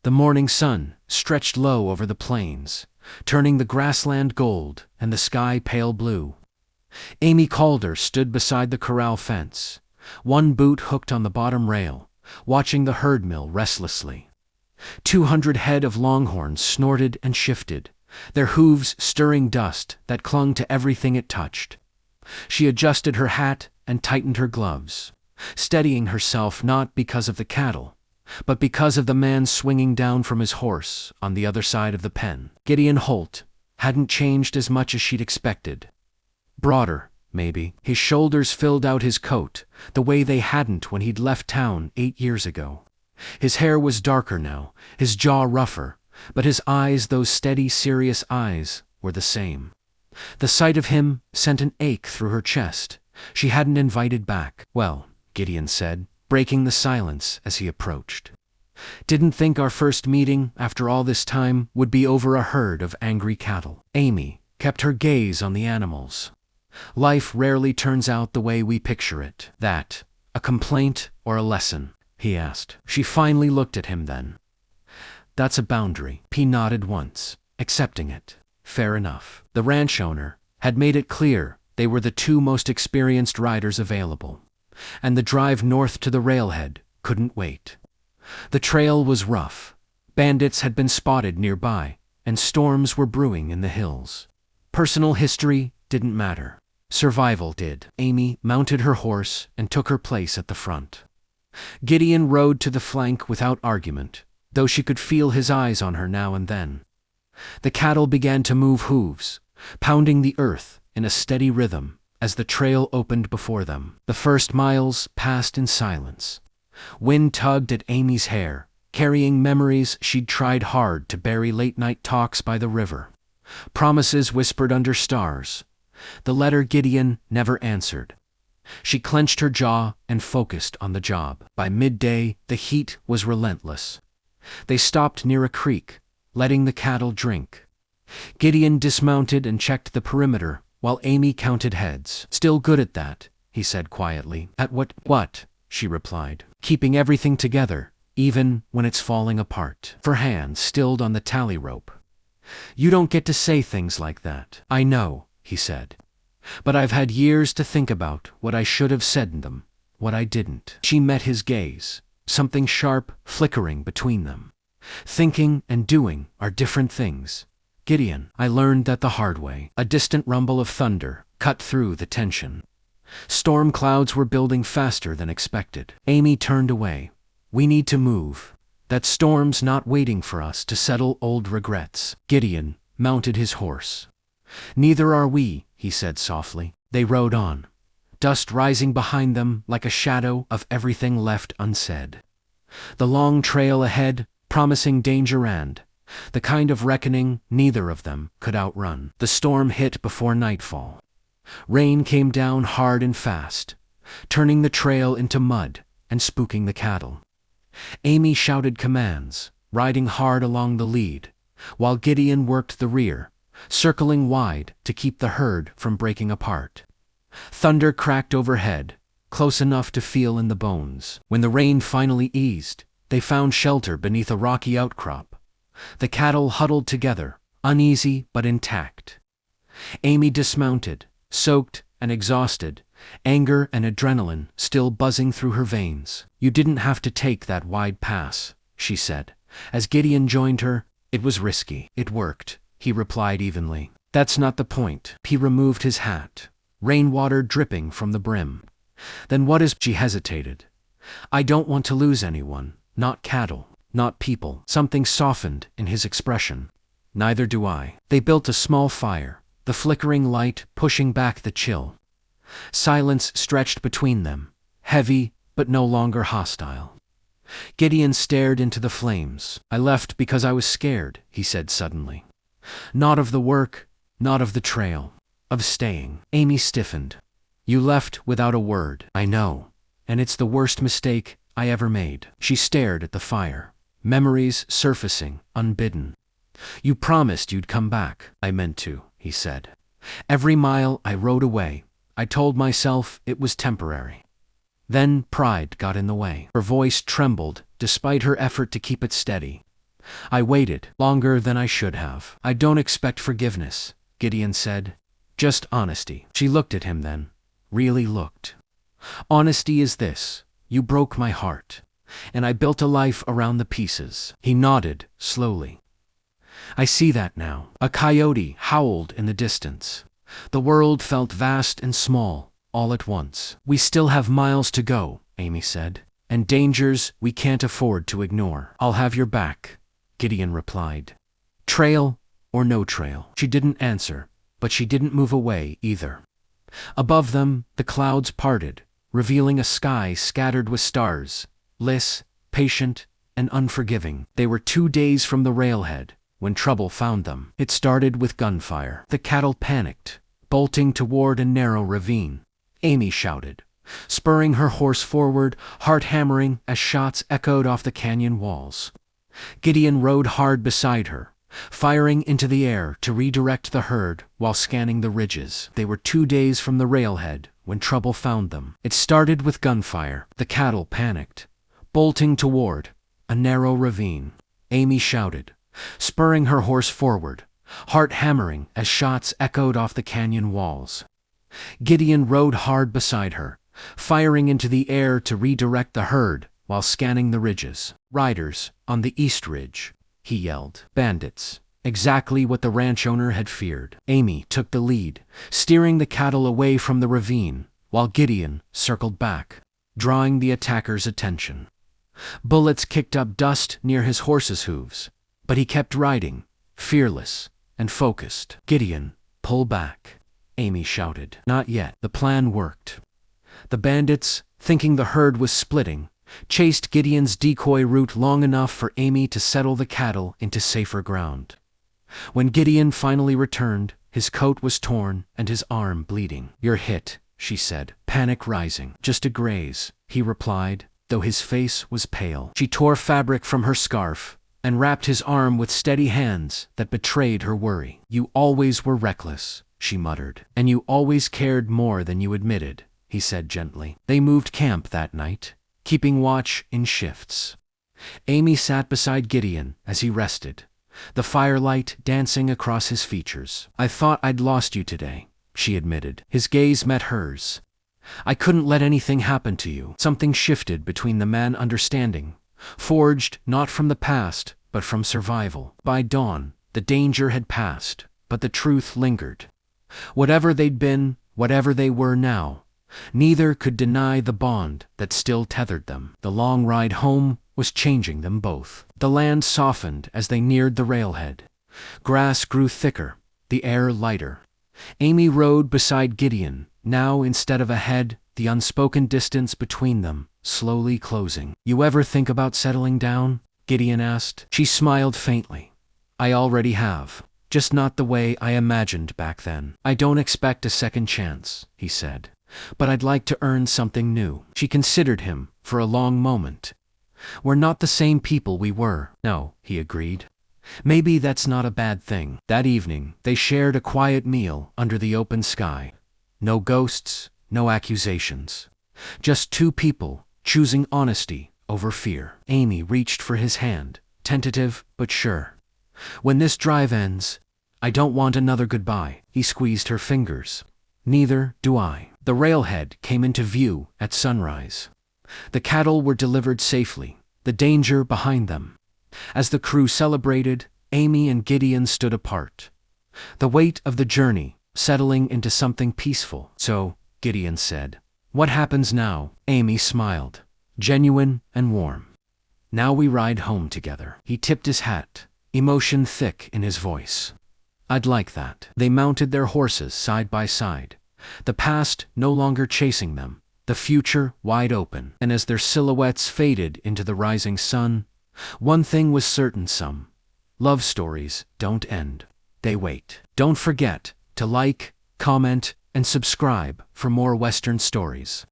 The morning sun stretched low over the plains, turning the grassland gold and the sky pale blue. Amy Calder stood beside the corral fence, one boot hooked on the bottom rail, watching the herd mill restlessly. 200 head of longhorns snorted and shifted, their hooves stirring dust that clung to everything it touched. She adjusted her hat and tightened her gloves, steadying herself not because of the cattle, but because of the man swinging down from his horse on the other side of the pen. Gideon Holt hadn't changed as much as she'd expected. Broader, maybe. His shoulders filled out his coat, the way they hadn't when he'd left town 8 years ago. His hair was darker now, his jaw rougher, but his eyes, those steady, serious eyes, were the same. The sight of him sent an ache through her chest. She hadn't invited back. "Well," Gideon said, breaking the silence as he approached. "Didn't think our first meeting, after all this time, would be over a herd of angry cattle." Amy kept her gaze on the animals. "Life rarely turns out the way we picture it." "That a complaint or a lesson?" he asked. She finally looked at him then. "That's a boundary." He nodded once, accepting it. Fair enough. The ranch owner had made it clear they were the two most experienced riders available, and the drive north to the railhead couldn't wait. The trail was rough. Bandits had been spotted nearby, and storms were brewing in the hills. Personal history didn't matter. Survival did. Amy mounted her horse and took her place at the front. Gideon rode to the flank without argument, though she could feel his eyes on her now and then. The cattle began to move hooves, pounding the earth in a steady rhythm as the trail opened before them. The first miles passed in silence. Wind tugged at Amy's hair, carrying memories she'd tried hard to bury, late-night talks by the river, promises whispered under stars, the letter Gideon never answered. She clenched her jaw and focused on the job. By midday, the heat was relentless. They stopped near a creek, letting the cattle drink. Gideon dismounted and checked the perimeter, while Amy counted heads. "Still good at that," he said quietly. "At what?" "What?" she replied. "Keeping everything together, even when it's falling apart." Her hand stilled on the tally rope. "You don't get to say things like that." "I know," he said. "But I've had years to think about what I should have said in them, what I didn't." She met his gaze, something sharp flickering between them. "Thinking and doing are different things, Gideon. I learned that the hard way." A distant rumble of thunder cut through the tension. Storm clouds were building faster than expected. Amy turned away. "We need to move. That storm's not waiting for us to settle old regrets." Gideon mounted his horse. "Neither are we," he said softly. They rode on, dust rising behind them like a shadow of everything left unsaid. The long trail ahead, promising danger and the kind of reckoning neither of them could outrun. The storm hit before nightfall. Rain came down hard and fast, turning the trail into mud and spooking the cattle. Amy shouted commands, riding hard along the lead, while Gideon worked the rear, circling wide to keep the herd from breaking apart. Thunder cracked overhead, close enough to feel in the bones. When the rain finally eased, they found shelter beneath a rocky outcrop. The cattle huddled together, uneasy but intact. Amy dismounted, soaked and exhausted, anger and adrenaline still buzzing through her veins. "You didn't have to take that wide pass," she said. As Gideon joined her, "It was risky." "It worked," he replied evenly. "That's not the point." He removed his hat, rainwater dripping from the brim. "Then what is—" She hesitated. "I don't want to lose anyone, not cattle, not people." Something softened in his expression. "Neither do I." They built a small fire, the flickering light pushing back the chill. Silence stretched between them, heavy but no longer hostile. Gideon stared into the flames. "I left because I was scared," he said suddenly. "Not of the work, not of the trail, of staying." Amy stiffened. "You left without a word." "I know, and it's the worst mistake I ever made." She stared at the fire, memories surfacing, unbidden. "You promised you'd come back." "I meant to," he said. "Every mile I rode away, I told myself it was temporary. Then pride got in the way." Her voice trembled despite her effort to keep it steady. I waited longer than I should have. I don't expect forgiveness, Gideon said. Just honesty. She looked at him then. Really looked. Honesty is this. You broke my heart. And I built a life around the pieces. He nodded, slowly. I see that now. A coyote howled in the distance. The world felt vast and small, all at once. We still have miles to go, Amy said. And dangers we can't afford to ignore. I'll have your back, Gideon replied. Trail or no trail? She didn't answer, but she didn't move away either. Above them, the clouds parted, revealing a sky scattered with stars, listless, patient, and unforgiving. They were 2 days from the railhead when trouble found them. It started with gunfire. The cattle panicked, bolting toward a narrow ravine. Amy shouted, spurring her horse forward, heart hammering as shots echoed off the canyon walls. Gideon rode hard beside her, firing into the air to redirect the herd while scanning the ridges. They were 2 days from the railhead when trouble found them. It started with gunfire. The cattle panicked, bolting toward a narrow ravine. Amy shouted, spurring her horse forward, heart hammering as shots echoed off the canyon walls. Gideon rode hard beside her, firing into the air to redirect the herd while scanning the ridges. Riders on the east ridge, he yelled. Bandits. Exactly what the ranch owner had feared. Amy took the lead, steering the cattle away from the ravine, while Gideon circled back, drawing the attackers' attention. Bullets kicked up dust near his horse's hooves, but he kept riding, fearless and focused. Gideon, pull back, Amy shouted. Not yet. The plan worked. The bandits, thinking the herd was splitting, chased Gideon's decoy route long enough for Amy to settle the cattle into safer ground. When Gideon finally returned, his coat was torn and his arm bleeding. You're hit, she said, panic rising. Just a graze, he replied, though his face was pale. She tore fabric from her scarf and wrapped his arm with steady hands that betrayed her worry. You always were reckless, she muttered. And you always cared more than you admitted, he said gently. They moved camp that night, keeping watch in shifts. Amy sat beside Gideon as he rested, the firelight dancing across his features. I thought I'd lost you today, she admitted. His gaze met hers. I couldn't let anything happen to you. Something shifted between the man, understanding, forged not from the past, but from survival. By dawn, the danger had passed, but the truth lingered. Whatever they'd been, whatever they were now, neither could deny the bond that still tethered them. The long ride home was changing them both. The land softened as they neared the railhead. Grass grew thicker, the air lighter. Amy rode beside Gideon, now instead of ahead, the unspoken distance between them slowly closing. You ever think about settling down? Gideon asked. She smiled faintly. I already have, just not the way I imagined back then. I don't expect a second chance, he said, but I'd like to earn something new. She considered him for a long moment. We're not the same people we were. No, he agreed. Maybe that's not a bad thing. That evening, they shared a quiet meal under the open sky. No ghosts, no accusations. Just two people choosing honesty over fear. Amy reached for his hand, tentative but sure. When this drive ends, I don't want another goodbye. He squeezed her fingers. Neither do I. The railhead came into view at sunrise. The cattle were delivered safely, the danger behind them. As the crew celebrated, Amy and Gideon stood apart, the weight of the journey settling into something peaceful. So, Gideon said, what happens now? Amy smiled, genuine and warm. Now we ride home together. He tipped his hat, emotion thick in his voice. I'd like that. They mounted their horses side by side, the past no longer chasing them, the future wide open. And as their silhouettes faded into the rising sun, one thing was certain: some love stories don't end. They wait. Don't forget to like, comment, and subscribe for more Western stories.